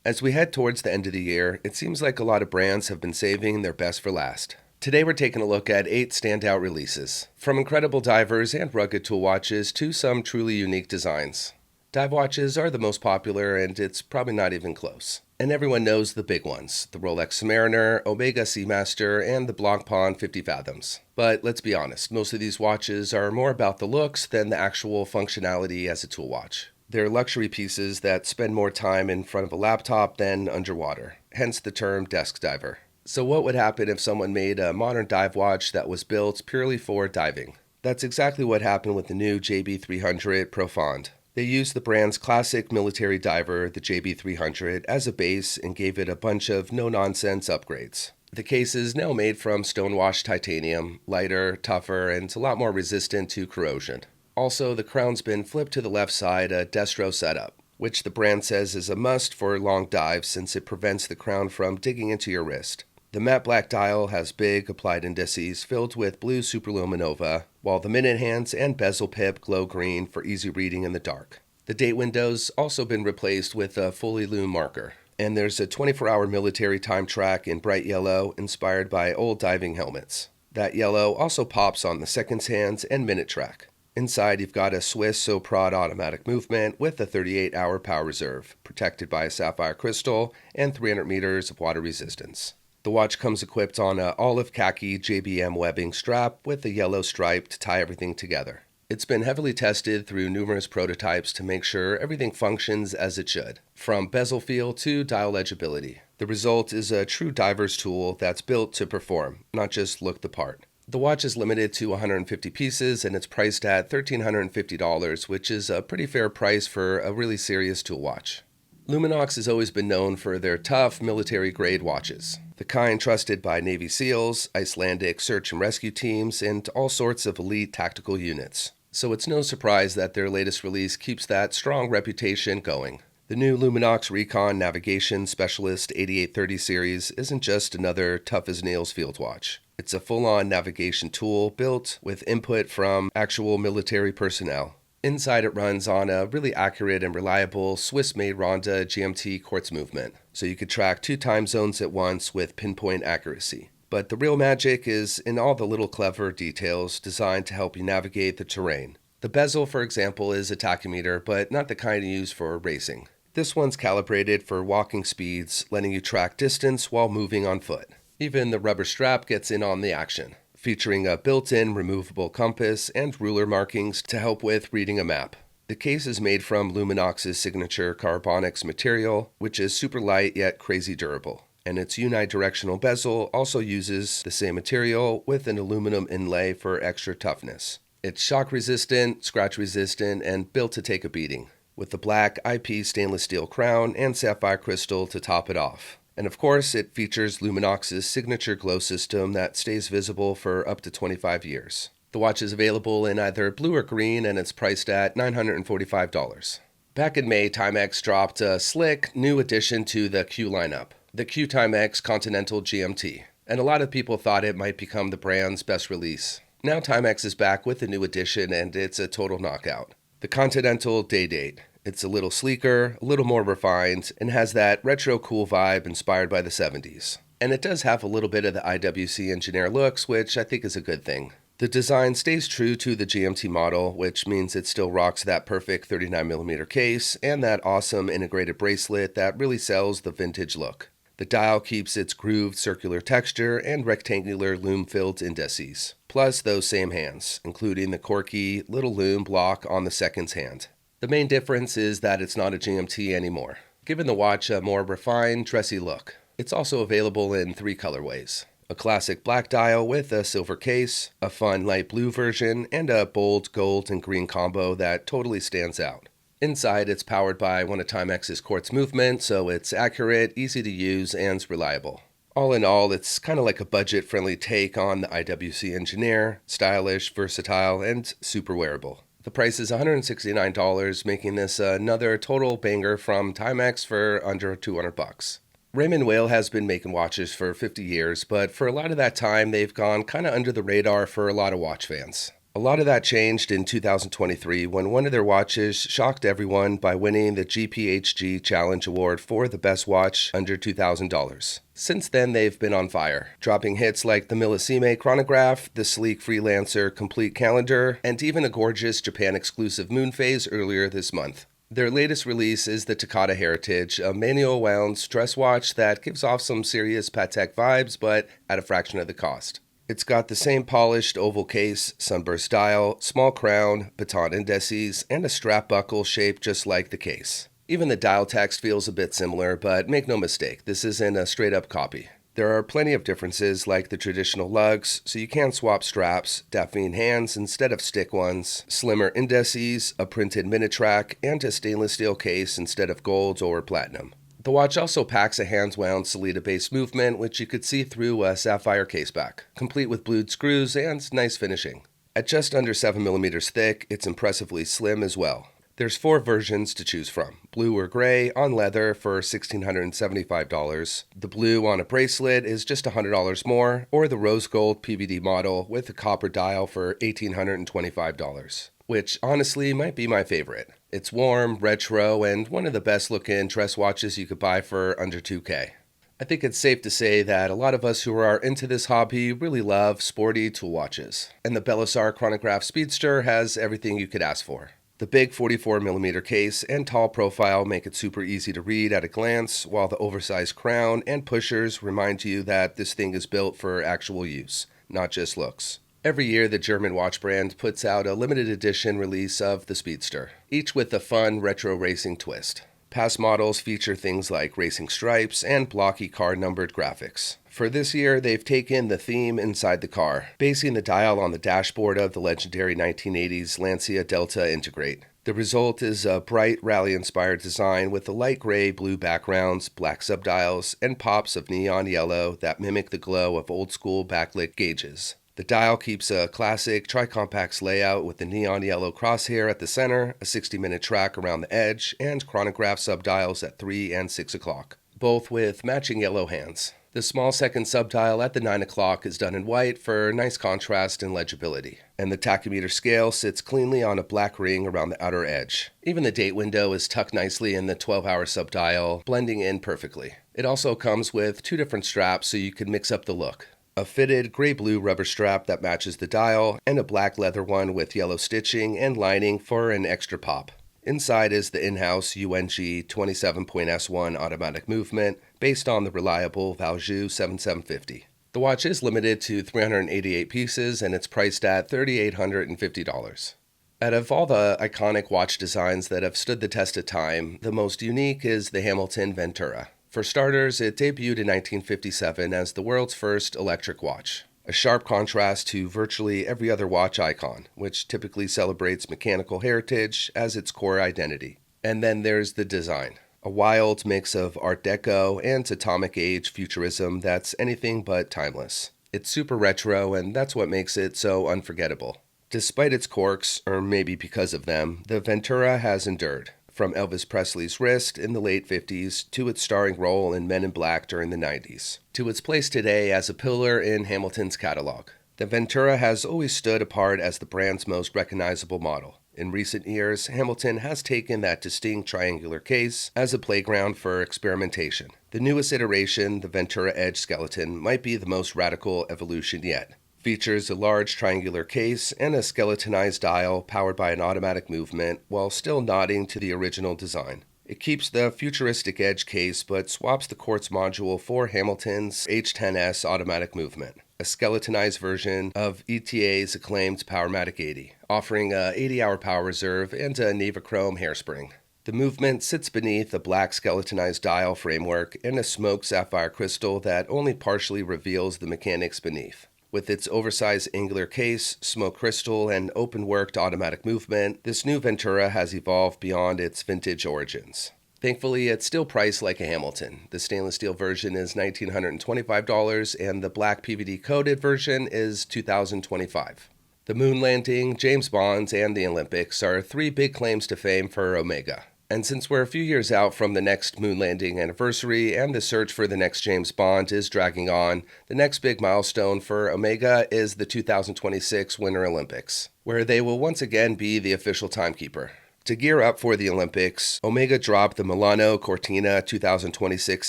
As we head towards the end of the year, it seems like a lot of brands have been saving their best for last. Today we're taking a look at 8 standout releases, from incredible divers and rugged tool watches to some truly unique designs. Dive watches are the most popular, and it's probably not even close. And everyone knows the big ones, the Rolex Submariner, Omega Seamaster, and the Blancpain 50 Fathoms. But let's be honest, most of these watches are more about the looks than the actual functionality as a tool watch. They're luxury pieces that spend more time in front of a laptop than underwater, hence the term desk diver. So what would happen if someone made a modern dive watch that was built purely for diving? That's exactly what happened with the new JB300 Profond. They used the brand's classic military diver, the JB300, as a base and gave it a bunch of no-nonsense upgrades. The case is now made from stonewashed titanium, lighter, tougher, and a lot more resistant to corrosion. Also, the crown's been flipped to the left side, a destro setup, which the brand says is a must for long dives since it prevents the crown from digging into your wrist. The matte black dial has big applied indices filled with blue superluminova, while the minute hands and bezel pip glow green for easy reading in the dark. The date window's also been replaced with a fully lume marker, and there's a 24-hour military time track in bright yellow inspired by old diving helmets. That yellow also pops on the seconds hands and minute track. Inside, you've got a Swiss Soprod automatic movement with a 38-hour power reserve, protected by a sapphire crystal and 300 meters of water resistance. The watch comes equipped on an olive khaki JBM webbing strap with a yellow stripe to tie everything together. It's been heavily tested through numerous prototypes to make sure everything functions as it should, from bezel feel to dial legibility. The result is a true diver's tool that's built to perform, not just look the part. The watch is limited to 150 pieces and it's priced at $1,350, which is a pretty fair price for a really serious tool watch. Luminox has always been known for their tough military-grade watches, the kind trusted by Navy SEALs, Icelandic search and rescue teams, and all sorts of elite tactical units. So it's no surprise that their latest release keeps that strong reputation going. The new Luminox Recon Navigation Specialist 8830 series isn't just another tough-as-nails field watch. It's a full-on navigation tool built with input from actual military personnel. Inside it runs on a really accurate and reliable Swiss-made Ronda GMT quartz movement, so you could track 2 time zones at once with pinpoint accuracy. But the real magic is in all the little clever details designed to help you navigate the terrain. The bezel, for example, is a tachymeter, but not the kind you use for racing. This one's calibrated for walking speeds, letting you track distance while moving on foot. Even the rubber strap gets in on the action, featuring a built-in removable compass and ruler markings to help with reading a map. The case is made from Luminox's signature carbonics material, which is super light yet crazy durable. And its unidirectional bezel also uses the same material with an aluminum inlay for extra toughness. It's shock-resistant, scratch-resistant, and built to take a beating, with the black IP stainless steel crown and sapphire crystal to top it off. And of course, it features Luminox's signature glow system that stays visible for up to 25 years. The watch is available in either blue or green, and it's priced at $945. Back in May, Timex dropped a slick new addition to the Q lineup, the Q Timex Continental GMT, and a lot of people thought it might become the brand's best release. Now Timex is back with a new edition, and it's a total knockout. The Continental Day Date. It's a little sleeker, a little more refined, and has that retro cool vibe inspired by the 70s. And it does have a little bit of the IWC engineer looks, which I think is a good thing. The design stays true to the GMT model, which means it still rocks that perfect 39mm case and that awesome integrated bracelet that really sells the vintage look. The dial keeps its grooved circular texture and rectangular lume-filled indices, plus those same hands, including the quirky little lume block on the seconds hand. The main difference is that it's not a GMT anymore, giving the watch a more refined, dressy look. It's also available in 3 colorways: a classic black dial with a silver case, a fun light blue version, and a bold gold and green combo that totally stands out. Inside, it's powered by one of Timex's quartz movement, so it's accurate, easy to use, and reliable. All in all, it's kind of like a budget-friendly take on the IWC Engineer, stylish, versatile, and super wearable. The price is $169, making this another total banger from Timex for under $200. Raymond Weil has been making watches for 50 years, but for a lot of that time, they've gone kind of under the radar for a lot of watch fans. A lot of that changed in 2023 when one of their watches shocked everyone by winning the GPHG Challenge Award for the best watch under $2,000. Since then, they've been on fire, dropping hits like the Millesime Chronograph, the sleek Freelancer Complete Calendar, and even a gorgeous Japan-exclusive moon phase earlier this month. Their latest release is the Takata Heritage, a manual wound stress watch that gives off some serious Patek vibes, but at a fraction of the cost. It's got the same polished oval case, sunburst dial, small crown, baton indices, and a strap buckle shaped just like the case. Even the dial text feels a bit similar, but make no mistake, this isn't a straight-up copy. There are plenty of differences like the traditional lugs, so you can swap straps, daphne hands instead of stick ones, slimmer indices, a printed Minitrack, and a stainless steel case instead of gold or platinum. The watch also packs a hands-wound Sellita-based movement, which you could see through a sapphire caseback, complete with blued screws and nice finishing. At just under 7mm thick, it's impressively slim as well. There's 4 versions to choose from, blue or gray on leather for $1,675. The blue on a bracelet is just $100 more, or the rose gold PVD model with a copper dial for $1,825, which honestly might be my favorite. It's warm, retro, and one of the best looking dress watches you could buy for under $2K. I think it's safe to say that a lot of us who are into this hobby really love sporty tool watches, and the Belisar Chronograph Speedster has everything you could ask for. The big 44mm case and tall profile make it super easy to read at a glance, while the oversized crown and pushers remind you that this thing is built for actual use, not just looks. Every year, the German watch brand puts out a limited edition release of the Speedster, each with a fun retro racing twist. Past models feature things like racing stripes and blocky car-numbered graphics. For this year, they've taken the theme inside the car, basing the dial on the dashboard of the legendary 1980s Lancia Delta Integrate. The result is a bright rally-inspired design with the light gray blue backgrounds, black subdials, and pops of neon yellow that mimic the glow of old-school backlit gauges. The dial keeps a classic tricompax layout with the neon yellow crosshair at the center, a 60-minute track around the edge, and chronograph subdials at 3 and 6 o'clock, both with matching yellow hands. The small second subdial at the 9 o'clock is done in white for nice contrast and legibility, and the tachymeter scale sits cleanly on a black ring around the outer edge. Even the date window is tucked nicely in the 12-hour subdial, blending in perfectly. It also comes with 2 different straps so you can mix up the look. A fitted gray-blue rubber strap that matches the dial, and a black leather one with yellow stitching and lining for an extra pop. Inside is the in-house UNG 27.S1 automatic movement, based on the reliable Valjoux 7750. The watch is limited to 388 pieces, and it's priced at $3,850. Out of all the iconic watch designs that have stood the test of time, the most unique is the Hamilton Ventura. For starters, it debuted in 1957 as the world's first electric watch, a sharp contrast to virtually every other watch icon, which typically celebrates mechanical heritage as its core identity. And then there's the design, a wild mix of Art Deco and atomic age futurism that's anything but timeless. It's super retro, and that's what makes it so unforgettable. Despite its quirks, or maybe because of them, the Ventura has endured. From Elvis Presley's wrist in the late 50s to its starring role in Men in Black during the 90s, to its place today as a pillar in Hamilton's catalog. The Ventura has always stood apart as the brand's most recognizable model. In recent years, Hamilton has taken that distinct triangular case as a playground for experimentation. The newest iteration, the Ventura Edge skeleton, might be the most radical evolution yet. Features a large triangular case and a skeletonized dial powered by an automatic movement while still nodding to the original design. It keeps the futuristic edge case but swaps the quartz module for Hamilton's H10S automatic movement, a skeletonized version of ETA's acclaimed Powermatic 80, offering a 80-hour power reserve and a Navichrome hairspring. The movement sits beneath a black skeletonized dial framework and a smoked sapphire crystal that only partially reveals the mechanics beneath. With its oversized angular case, smoke crystal, and open-worked automatic movement, this new Ventura has evolved beyond its vintage origins. Thankfully, it's still priced like a Hamilton. The stainless steel version is $1,925, and the black PVD-coated version is $2,025. The moon landing, James Bond, and the Olympics are 3 big claims to fame for Omega. And since we're a few years out from the next moon landing anniversary and the search for the next James Bond is dragging on, the next big milestone for Omega is the 2026 Winter Olympics, where they will once again be the official timekeeper. To gear up for the Olympics, Omega dropped the Milano Cortina 2026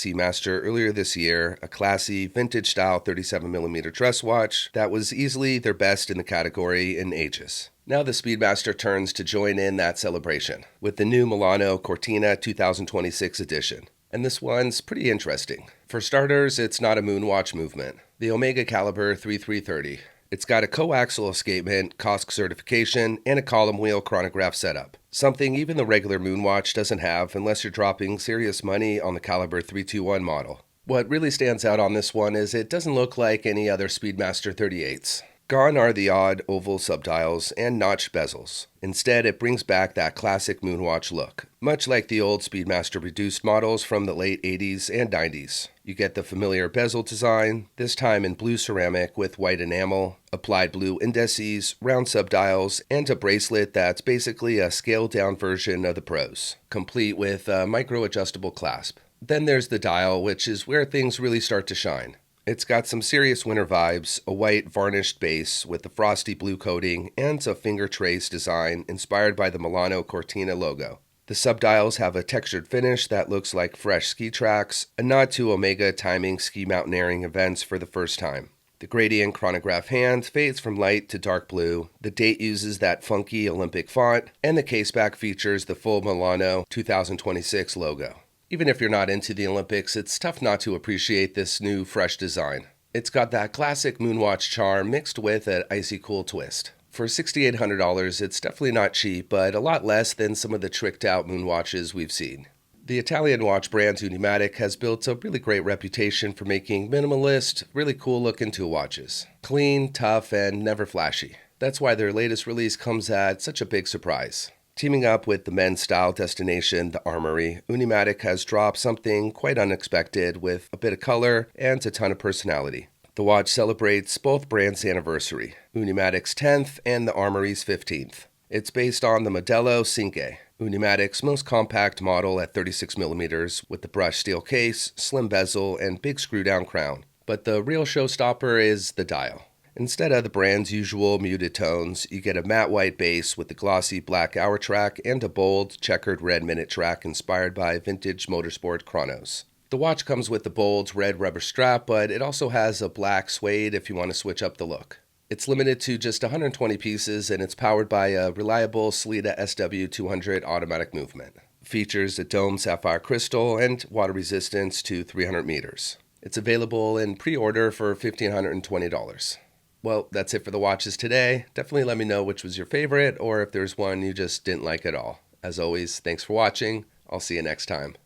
Seamaster earlier this year, a classy, vintage-style 37mm dress watch that was easily their best in the category in ages. Now the Speedmaster turns to join in that celebration with the new Milano Cortina 2026 edition. And this one's pretty interesting. For starters, it's not a Moonwatch movement. The Omega Caliber 3330. It's got a coaxial escapement, COSC certification, and a column wheel chronograph setup. Something even the regular Moonwatch doesn't have unless you're dropping serious money on the Caliber 321 model. What really stands out on this one is it doesn't look like any other Speedmaster 38s. Gone are the odd oval subdials and notched bezels. Instead, it brings back that classic Moonwatch look, much like the old Speedmaster reduced models from the late 80s and 90s. You get the familiar bezel design, this time in blue ceramic with white enamel, applied blue indices, round subdials, and a bracelet that's basically a scaled-down version of the Pros, complete with a micro-adjustable clasp. Then there's the dial, which is where things really start to shine. It's got some serious winter vibes, a white varnished base with the frosty blue coating, and a finger trace design inspired by the Milano Cortina logo. The subdials have a textured finish that looks like fresh ski tracks, a nod to Omega timing ski mountaineering events for the first time. The gradient chronograph hand fades from light to dark blue, the date uses that funky Olympic font, and the caseback features the full Milano 2026 logo. Even if you're not into the Olympics, it's tough not to appreciate this new, fresh design. It's got that classic Moonwatch charm mixed with an icy cool twist. For $6,800, it's definitely not cheap, but a lot less than some of the tricked-out Moonwatches we've seen. The Italian watch brand Unimatic has built a really great reputation for making minimalist, really cool-looking tool watches. Clean, tough, and never flashy. That's why their latest release comes at such a big surprise. Teaming up with the men's style destination, the Armory, Unimatic has dropped something quite unexpected with a bit of color and a ton of personality. The watch celebrates both brands' anniversary, Unimatic's 10th and the Armory's 15th. It's based on the Modello Cinque, Unimatic's most compact model at 36mm with the brushed steel case, slim bezel, and big screw-down crown. But the real showstopper is the dial. Instead of the brand's usual muted tones, you get a matte white base with the glossy black hour track and a bold, checkered red minute track inspired by vintage motorsport chronos. The watch comes with the bold red rubber strap, but it also has a black suede if you want to switch up the look. It's limited to just 120 pieces, and it's powered by a reliable Sellita SW200 automatic movement. Features a dome sapphire crystal and water resistance to 300 meters. It's available in pre-order for $1,520. Well, that's it for the watches today. Definitely let me know which was your favorite or if there's one you just didn't like at all. As always, thanks for watching. I'll see you next time.